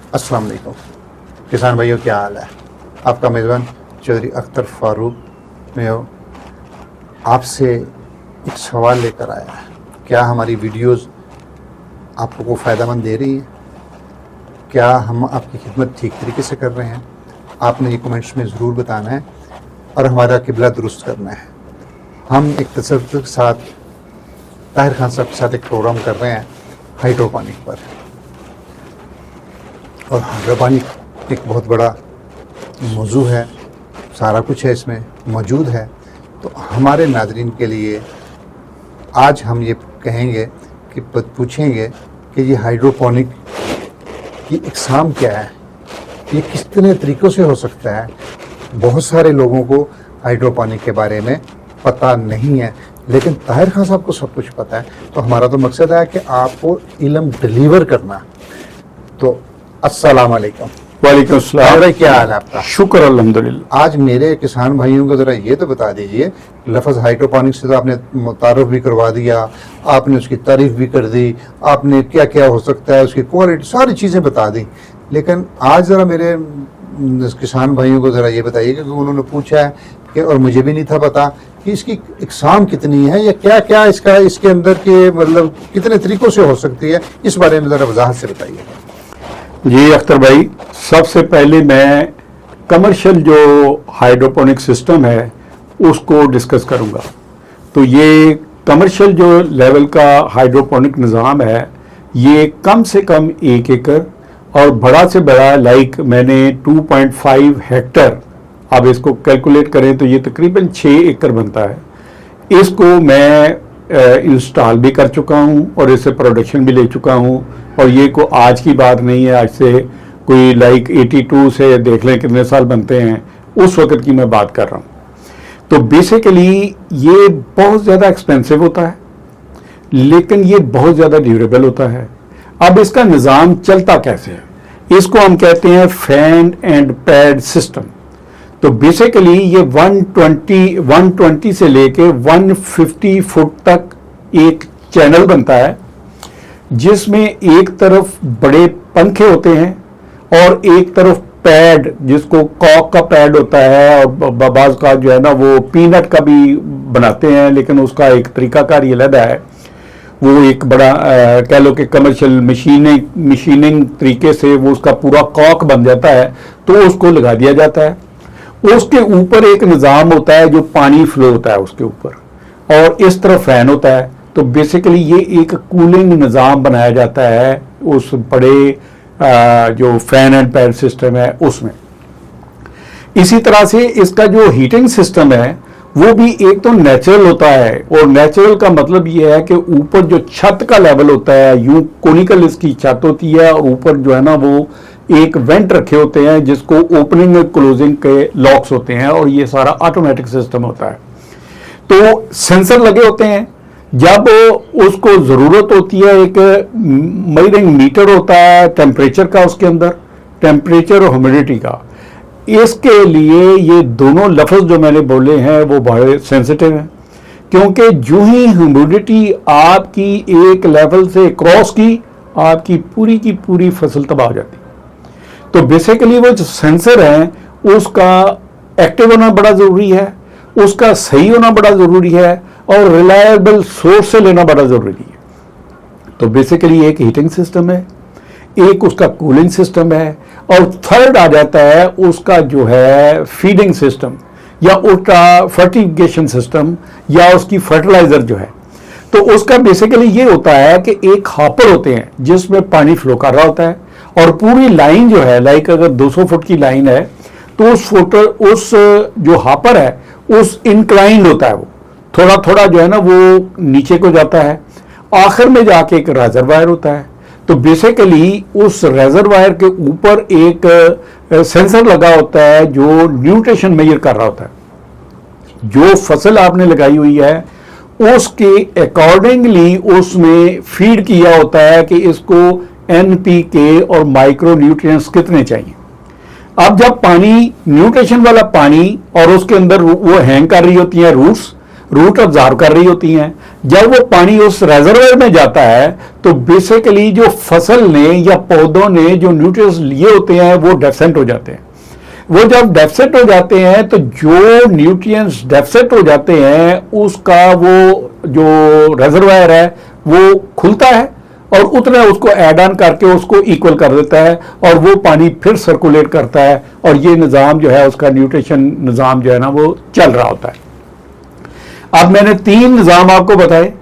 अस्सलाम वालेकुम किसान भाइयों, क्या हाल है। आपका मेज़बान चौधरी अख्तर फारूक में आपसे एक सवाल लेकर आया है। क्या हमारी वीडियोस आपको फ़ायदेमंद दे रही हैं? क्या हम आपकी खिदमत ठीक तरीके से कर रहे हैं? आपने ये कमेंट्स में ज़रूर बताना है और हमारा किबला दुरुस्त करना है। हम एक तसव्वुर के साथ ताहिर खान साहब के साथ एक प्रोग्राम कर रहे हैं हाइड्रोपोनिक पर, और हाइड्रोपोनिक एक बहुत बड़ा मौजू है, सारा कुछ है इसमें मौजूद है। तो हमारे नाज़रीन के लिए आज हम ये कहेंगे कि पूछेंगे कि ये हाइड्रोपोनिक की इकसाम क्या है, ये कितने तरीक़ों से हो सकता है। बहुत सारे लोगों को हाइड्रोपोनिक के बारे में पता नहीं है, लेकिन ताहिर खान साहब को सब कुछ पता है। तो हमारा तो मकसद है कि आपको इल्म डिलीवर करना। तो अस्सलाम वालेकुम। वालेकुम अस्सलाम भाई, क्या हाल है आपका? शुक्र अल्हम्दुलिल्लाह। आज मेरे किसान भाइयों को ज़रा ये तो बता दीजिए, लफ्ज़ हाइड्रोपोनिक से तो आपने तारुफ भी करवा दिया, आपने उसकी तारीफ भी कर दी, आपने क्या क्या हो सकता है, उसकी क्वालिटी, सारी चीज़ें बता दी। लेकिन आज ज़रा मेरे किसान भाइयों को ज़रा ये बताइए कि उन्होंने पूछा है कि, और मुझे भी नहीं था पता कि इसकी इकसाम कितनी है या क्या क्या इसके अंदर के मतलब कितने तरीक़ों से हो सकती है, इस बारे में ज़रा वजाहत से बताइए। जी अख्तर भाई, सबसे पहले मैं कमर्शियल जो हाइड्रोपोनिक सिस्टम है उसको डिस्कस करूंगा। तो ये कमर्शियल जो लेवल का हाइड्रोपोनिक निज़ाम है, ये कम से कम 1 एकड़ और बड़ा से बड़ा लाइक मैंने 2.5 हेक्टर, अब इसको कैलकुलेट करें तो ये तकरीबन 6 एकड़ बनता है। इसको मैं इंस्टॉल भी कर चुका हूँ और इससे प्रोडक्शन भी ले चुका हूँ। और ये को आज की बात नहीं है, आज से कोई लाइक 82 से देख लें कितने साल बनते हैं, उस वक्त की मैं बात कर रहा हूँ। तो बेसिकली ये बहुत ज़्यादा एक्सपेंसिव होता है, लेकिन ये बहुत ज़्यादा ड्यूरेबल होता है। अब इसका निज़ाम चलता कैसे है, इसको हम कहते हैं फैन एंड पैड सिस्टम। तो बेसिकली ये 120 से लेके 150 फुट तक एक चैनल बनता है, जिसमें एक तरफ बड़े पंखे होते हैं और एक तरफ पैड, जिसको कॉक का पैड होता है, और बाज का जो है ना वो पीनट का भी बनाते हैं, लेकिन उसका एक तरीकाकार ये अलग है। वो एक बड़ा कह लो कि कमर्शियल मशीनिंग तरीके से वो उसका पूरा कॉक बन जाता है, तो उसको लगा दिया जाता है। उसके ऊपर एक निज़ाम होता है जो पानी फ्लो होता है उसके ऊपर, और इस तरफ फैन होता है। तो बेसिकली ये एक कूलिंग निज़ाम बनाया जाता है उस बड़े जो फैन एंड पैड सिस्टम है उसमें। इसी तरह से इसका जो हीटिंग सिस्टम है वो भी एक तो नेचुरल होता है, और नेचुरल का मतलब ये है कि ऊपर जो छत का लेवल होता है, यूं कोनिकल इसकी छत होती है, और ऊपर जो है ना वो एक वेंट रखे होते हैं जिसको ओपनिंग और क्लोजिंग के लॉक्स होते हैं, और ये सारा ऑटोमेटिक सिस्टम होता है। तो सेंसर लगे होते हैं, जब उसको ज़रूरत होती है, एक मेजरिंग मीटर होता है टेम्परेचर का, उसके अंदर टेम्परेचर और ह्यूमिडिटी का। इसके लिए ये दोनों लफ्ज़ जो मैंने बोले हैं वो बड़े सेंसिटिव हैं, क्योंकि जो ही ह्यूमिडिटी आपकी एक लेवल से क्रॉस की, आपकी पूरी की पूरी फसल तबाह हो जाती। तो बेसिकली वो जो सेंसर है उसका एक्टिव होना बड़ा ज़रूरी है, उसका सही होना बड़ा ज़रूरी है, और रिलायबल सोर्स से लेना बड़ा ज़रूरी है। तो बेसिकली एक हीटिंग सिस्टम है, एक उसका कूलिंग सिस्टम है, और थर्ड आ जाता है उसका जो है फीडिंग सिस्टम या उसका फर्टिगेशन सिस्टम या उसकी फर्टिलाइजर जो है। तो उसका बेसिकली ये होता है कि एक हॉपर होते हैं जिसमें पानी फ्लो कर रहा होता है, और पूरी लाइन जो है लाइक अगर 200 फुट की लाइन है तो उस जो हॉपर है उस इंक्लाइंड होता है, वो थोड़ा थोड़ा जो है ना वो नीचे को जाता है। आखिर में जाके एक रेजरवायर होता है। तो बेसिकली उस रेजरवायर के ऊपर एक सेंसर लगा होता है जो न्यूट्रिशन मेजर कर रहा होता है। जो फसल आपने लगाई हुई है उसके अकॉर्डिंगली उसमें फीड किया होता है कि इसको NPK और माइक्रो न्यूट्रिएंट्स कितने चाहिए। अब जब पानी न्यूट्रिशन वाला पानी और उसके अंदर वो हैंग कर रही होती हैं रूट्स, रूट ऑब्जर्व कर रही होती हैं। जब वो पानी उस रेजर्वायर में जाता है तो बेसिकली जो फसल ने या पौधों ने जो न्यूट्रिएंट्स लिए होते हैं वो डेफिसिट हो जाते हैं। वो जब डेफिसिट हो जाते हैं तो जो न्यूट्रिएंट्स डेफिसिट हो जाते हैं उसका वो जो रेजर्वायर है वो खुलता है और उतना उसको ऐड ऑन करके उसको इक्वल कर देता है और वो पानी फिर सर्कुलेट करता है और ये निज़ाम जो है उसका न्यूट्रिशन निज़ाम जो है ना वो चल रहा होता है। अब मैंने 3 निज़ाम आपको बताए,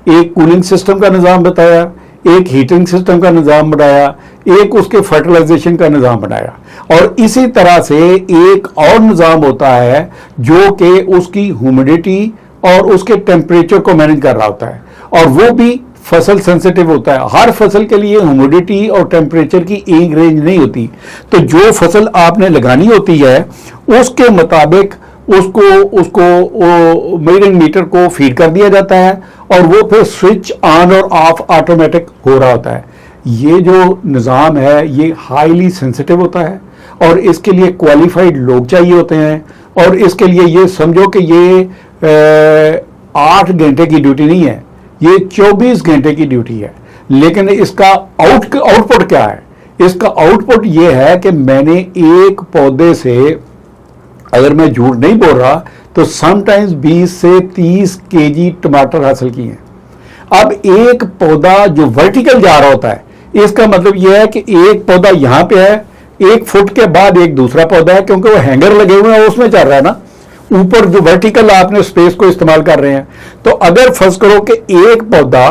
एक कूलिंग सिस्टम का निज़ाम बताया, एक हीटिंग सिस्टम का निज़ाम बनाया, एक उसके फर्टिलाइजेशन का निज़ाम बनाया और इसी तरह से एक और निज़ाम होता है जो कि उसकी ह्यूमिडिटी और उसके टेम्परेचर को मैनेज कर रहा होता है और वो भी फसल सेंसिटिव होता है। हर फसल के लिए ह्यूमिडिटी और टेम्परेचर की एक रेंज नहीं होती, तो जो फसल आपने लगानी होती है उसके मुताबिक उसको मेजरिंग मीटर को फीड कर दिया जाता है और वो फिर स्विच ऑन और ऑफ ऑटोमेटिक हो रहा होता है। ये जो निज़ाम है ये हाईली सेंसिटिव होता है और इसके लिए क्वालिफाइड लोग चाहिए होते हैं और इसके लिए ये समझो कि ये 8 घंटे की ड्यूटी नहीं है, ये 24 घंटे की ड्यूटी है। लेकिन इसका आउटपुट क्या है? इसका आउटपुट ये है कि मैंने एक पौधे से, अगर मैं झूठ नहीं बोल रहा, तो समटाइम्स 20 से 30 केजी टमाटर हासिल किए हैं। अब एक पौधा जो वर्टिकल जा रहा होता है, इसका मतलब यह है कि एक पौधा यहां पे है, 1 फुट के बाद एक दूसरा पौधा है, क्योंकि वो हैंगर लगे हुए हैं उसमें चल रहा है ना, ऊपर जो वर्टिकल आपने स्पेस को इस्तेमाल कर रहे हैं। तो अगर फर्ज करो कि एक पौधा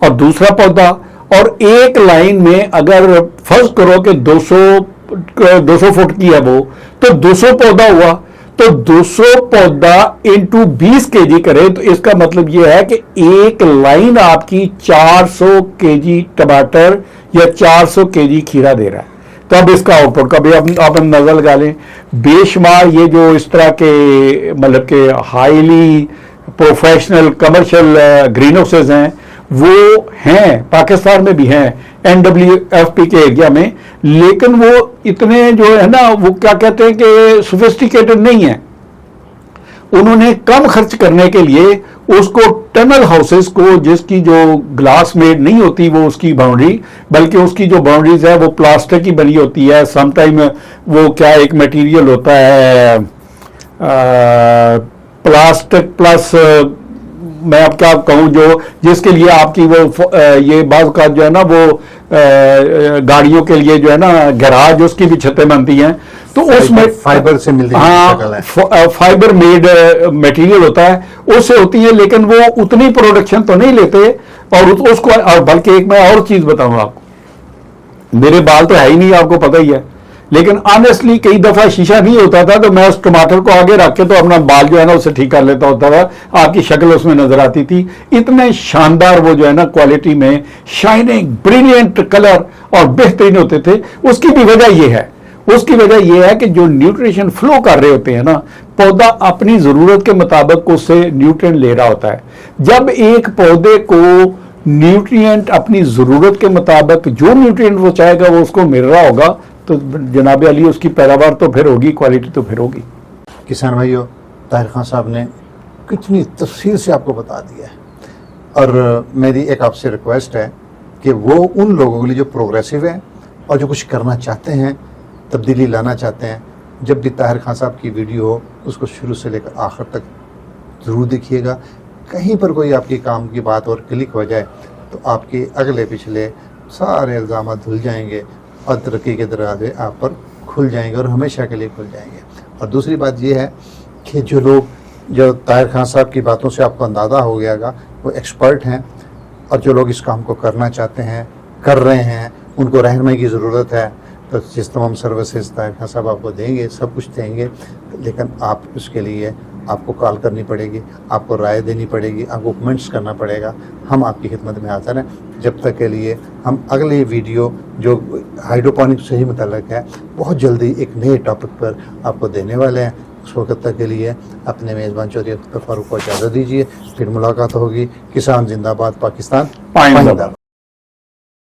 और दूसरा पौधा और एक लाइन में अगर फर्ज करो कि 200 फुट की है वो, तो 200 पौधा हुआ, तो 200 पौधा इंटू 20 केजी करे तो इसका मतलब यह है कि एक लाइन आपकी 400 केजी टमाटर या 400 केजी खीरा दे रहा है। तो अब इसका आउटपुट का भी आप नजर लगा लें। बेशुमार ये जो इस तरह के मतलब के highly professional commercial green houses हैं वो हैं, पाकिस्तान में भी हैं NWFP के एरिया में, लेकिन वो इतने जो है ना वो क्या कहते हैं कि सोफिस्टिकेटेड नहीं है। उन्होंने कम खर्च करने के लिए उसको टनल हाउसेस को, जिसकी जो ग्लास मेड नहीं होती वो उसकी बाउंड्री, बल्कि उसकी जो बाउंड्रीज है वो प्लास्टिक की बनी होती है। समटाइम वो क्या एक मटेरियल होता है प्लास्टिक प्लस मैं अब क्या कहूँ, जो जिसके लिए आपकी वो ये बाज़ का जो है ना वो गाड़ियों के लिए जो है ना गैराज उसकी भी छतें बनती हैं, तो उसमें फाइबर से मिलती है। हाँ, फाइबर मेड मटेरियल होता है, उससे होती है, लेकिन वो उतनी प्रोडक्शन तो नहीं लेते। और उसको और बल्कि एक मैं और चीज बताऊंगा आपको, मेरे बाल तो है ही नहीं, आपको पता ही है, लेकिन ऑनेस्टली कई दफा शीशा नहीं होता था तो मैं उस टमाटर को आगे रख के तो अपना बाल जो है ना उसे ठीक कर लेता होता था, आपकी शक्ल उसमें नजर आती थी। इतने शानदार वो जो है ना क्वालिटी में शाइनिंग ब्रिलियंट कलर और बेहतरीन होते थे। उसकी भी वजह ये है, उसकी वजह यह है कि जो न्यूट्रिशन फ्लो कर रहे होते हैं ना, पौधा अपनी जरूरत के मुताबिक उससे न्यूट्रिएंट ले रहा होता है। जब एक पौधे को न्यूट्रिएंट अपनी जरूरत के मुताबिक जो न्यूट्रिएंट वो चाहेगा वो उसको मिल रहा होगा तो जनाब अली उसकी पैदावार तो फिर होगी, क्वालिटी तो फिर होगी। किसान भाइयों, ताहिर खान साहब ने कितनी तफसील से आपको बता दिया है, और मेरी एक आपसे रिक्वेस्ट है कि वो उन लोगों के लिए जो प्रोग्रेसिव हैं और जो कुछ करना चाहते हैं, तब्दीली लाना चाहते हैं, जब भी ताहिर खान साहब की वीडियो हो उसको शुरू से लेकर आखिर तक ज़रूर देखिएगा। कहीं पर कोई आपकी काम की बात और क्लिक हो जाए तो आपके अगले पिछले सारे इल्ज़ाम धुल जाएंगे और तरक्की के दरवाजे आप पर खुल जाएंगे और हमेशा के लिए खुल जाएंगे। और दूसरी बात यह है कि जो लोग, जो ताहिर खान साहब की बातों से आपको अंदाज़ा हो गयागा, वो एक्सपर्ट हैं, और जो लोग इस काम को करना चाहते हैं, कर रहे हैं, उनको रहनुमाई की ज़रूरत है, तो जिस तमाम सर्विसेज ताहिर खान साहब आपको देंगे, सब कुछ देंगे, लेकिन आप उसके लिए आपको कॉल करनी पड़ेगी, आपको राय देनी पड़ेगी, आपको कमेंट्स करना पड़ेगा। हम आपकी खिदमत में हाज़िर हैं। जब तक के लिए हम अगली वीडियो जो हाइड्रोपोनिक्स से ही मुतल्लक है बहुत जल्दी एक नए टॉपिक पर आपको देने वाले हैं। उस वक्त तक के लिए अपने मेज़बान चौधरी अख्तर फारूक को इजाज़त दीजिए। फिर मुलाकात होगी। किसान जिंदाबाद, पाकिस्तान जिंदाबाद।